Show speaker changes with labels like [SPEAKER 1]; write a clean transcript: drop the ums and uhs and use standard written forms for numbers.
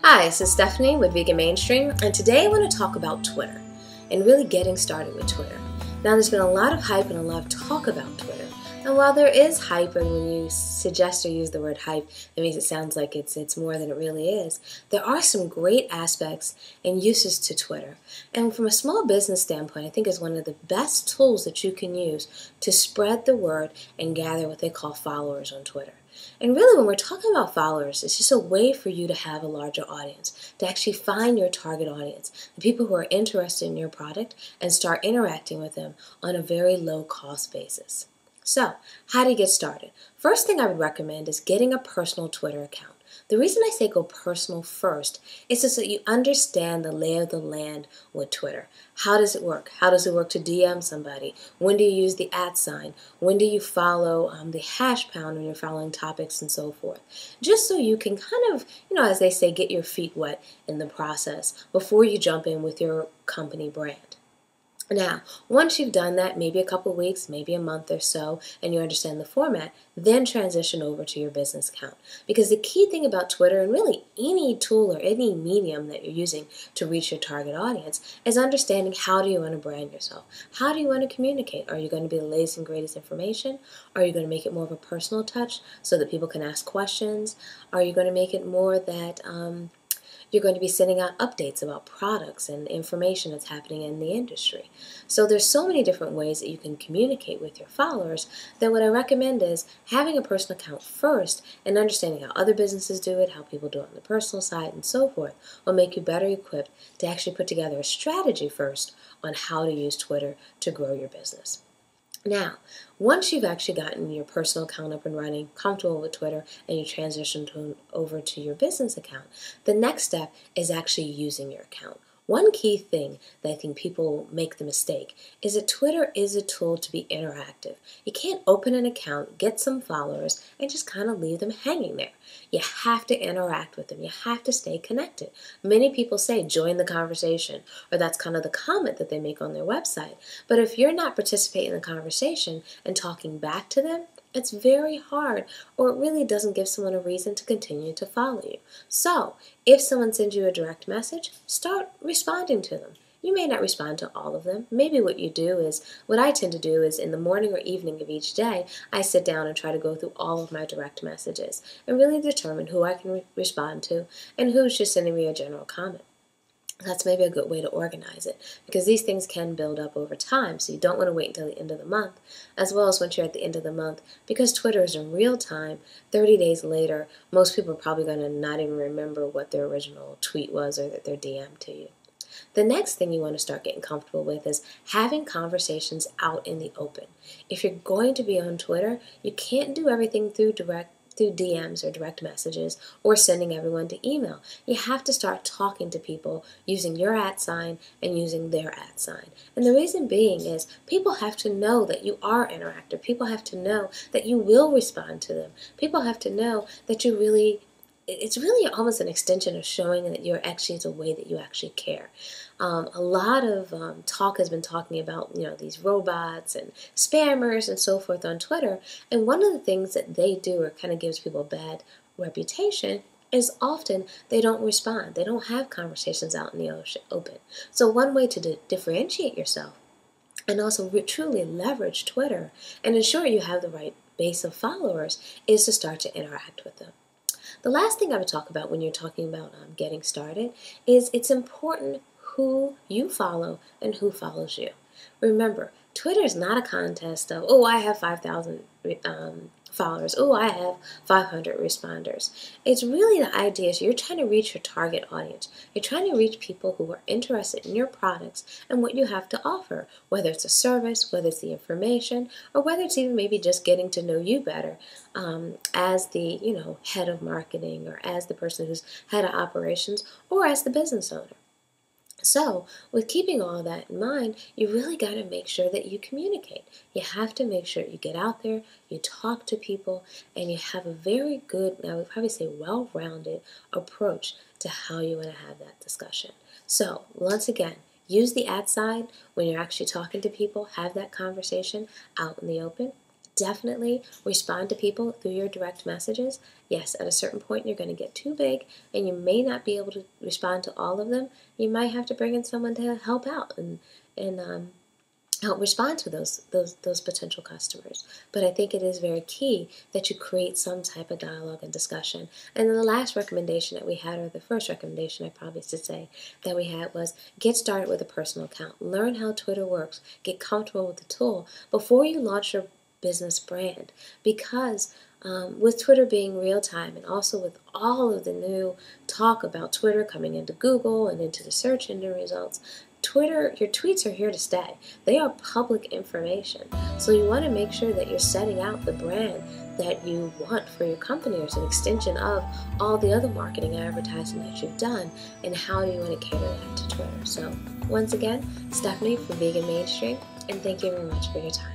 [SPEAKER 1] Hi, this is Stephanie with Vegan Mainstream, and today I want to talk about Twitter and really getting started with Twitter. Now, there's been a lot of hype and a lot of talk about Twitter, and while there is hype, and when you suggest or use the word hype, it makes it sound like it's more than it really is, there are some great aspects and uses to Twitter. And from a small business standpoint, I think it's one of the best tools that you can use to spread the word and gather what they call followers on Twitter. And really, when we're talking about followers, it's just a way for you to have a larger audience, to actually find your target audience, the people who are interested in your product, and start interacting with them on a very low-cost basis. So, how do you get started? First thing I would recommend is getting a personal Twitter account. The reason I say go personal first is so that you understand the lay of the land with Twitter. How does it work? How does it work to DM somebody? When do you use the @ sign? When do you follow the #pound when you're following topics and so forth? Just so you can kind of, as they say, get your feet wet in the process before you jump in with your company brand. Now, once you've done that, maybe a couple weeks, maybe a month or so, and you understand the format, then transition over to your business account. Because the key thing about Twitter, and really any tool or any medium that you're using to reach your target audience, is understanding how do you want to brand yourself? How do you want to communicate? Are you going to be the latest and greatest information? Are you going to make it more of a personal touch so that people can ask questions? Are you going to make it more that you're going to be sending out updates about products and information that's happening in the industry? So there's so many different ways that you can communicate with your followers that what I recommend is having a personal account first and understanding how other businesses do it, how people do it on the personal side, and so forth will make you better equipped to actually put together a strategy first on how to use Twitter to grow your business. Now, once you've actually gotten your personal account up and running, comfortable with Twitter, and you transition over to your business account, the next step is actually using your account. One key thing that I think people make the mistake is that Twitter is a tool to be interactive. You can't open an account, get some followers, and just kind of leave them hanging there. You have to interact with them. You have to stay connected. Many people say, join the conversation, or that's kind of the comment that they make on their website. But if you're not participating in the conversation and talking back to them, it's very hard, or it really doesn't give someone a reason to continue to follow you. So, if someone sends you a direct message, start responding to them. You may not respond to all of them. Maybe what I tend to do is in the morning or evening of each day, I sit down and try to go through all of my direct messages and really determine who I can respond to and who's just sending me a general comment. That's maybe a good way to organize it, because these things can build up over time, so you don't want to wait until the end of the month, as well as once you're at the end of the month, because Twitter is in real time. 30 days later, most people are probably going to not even remember what their original tweet was or that they're DM'd to you. The next thing you want to start getting comfortable with is having conversations out in the open. If you're going to be on Twitter, you can't do everything through DMs or direct messages or sending everyone to email. You have to start talking to people using your @ sign and using their @ sign. And the reason being is people have to know that you are interactive. People have to know that you will respond to them. People have to know that it's really almost an extension of showing that you're actually, it's a way that you actually care. A lot of talk has been talking about, these robots and spammers and so forth on Twitter. And one of the things that they do or kind of gives people a bad reputation is often they don't respond. They don't have conversations out in the open. So one way to differentiate yourself and also truly leverage Twitter and ensure you have the right base of followers is to start to interact with them. The last thing I would talk about when you're talking about getting started is it's important who you follow and who follows you. Remember, Twitter is not a contest of, oh, I have 5,000 followers, oh, I have 500 responders. It's really the idea is you're trying to reach your target audience. You're trying to reach people who are interested in your products and what you have to offer, whether it's a service, whether it's the information, or whether it's even maybe just getting to know you better as the head of marketing, or as the person who's head of operations, or as the business owner. So, with keeping all that in mind, you really got to make sure that you communicate. You have to make sure you get out there, you talk to people, and you have a very good, I would probably say well-rounded approach to how you want to have that discussion. So, once again, use the @ sign when you're actually talking to people. Have that conversation out in the open. definitely respond to people through your direct messages. Yes, at a certain point you're going to get too big and you may not be able to respond to all of them. You might have to bring in someone to help out and help respond to those potential customers. But I think it is very key that you create some type of dialogue and discussion. And then the last recommendation that we had, or the first recommendation I probably should say that we had, was get started with a personal account. Learn how Twitter works. Get comfortable with the tool before you launch your business brand, because with Twitter being real time, and also with all of the new talk about Twitter coming into Google and into the search engine results, Twitter, your tweets are here to stay. They are public information. So you want to make sure that you're setting out the brand that you want for your company as an extension of all the other marketing and advertising that you've done, and how do you want to cater that to Twitter. So once again, Stephanie from Vegan Mainstream, and thank you very much for your time.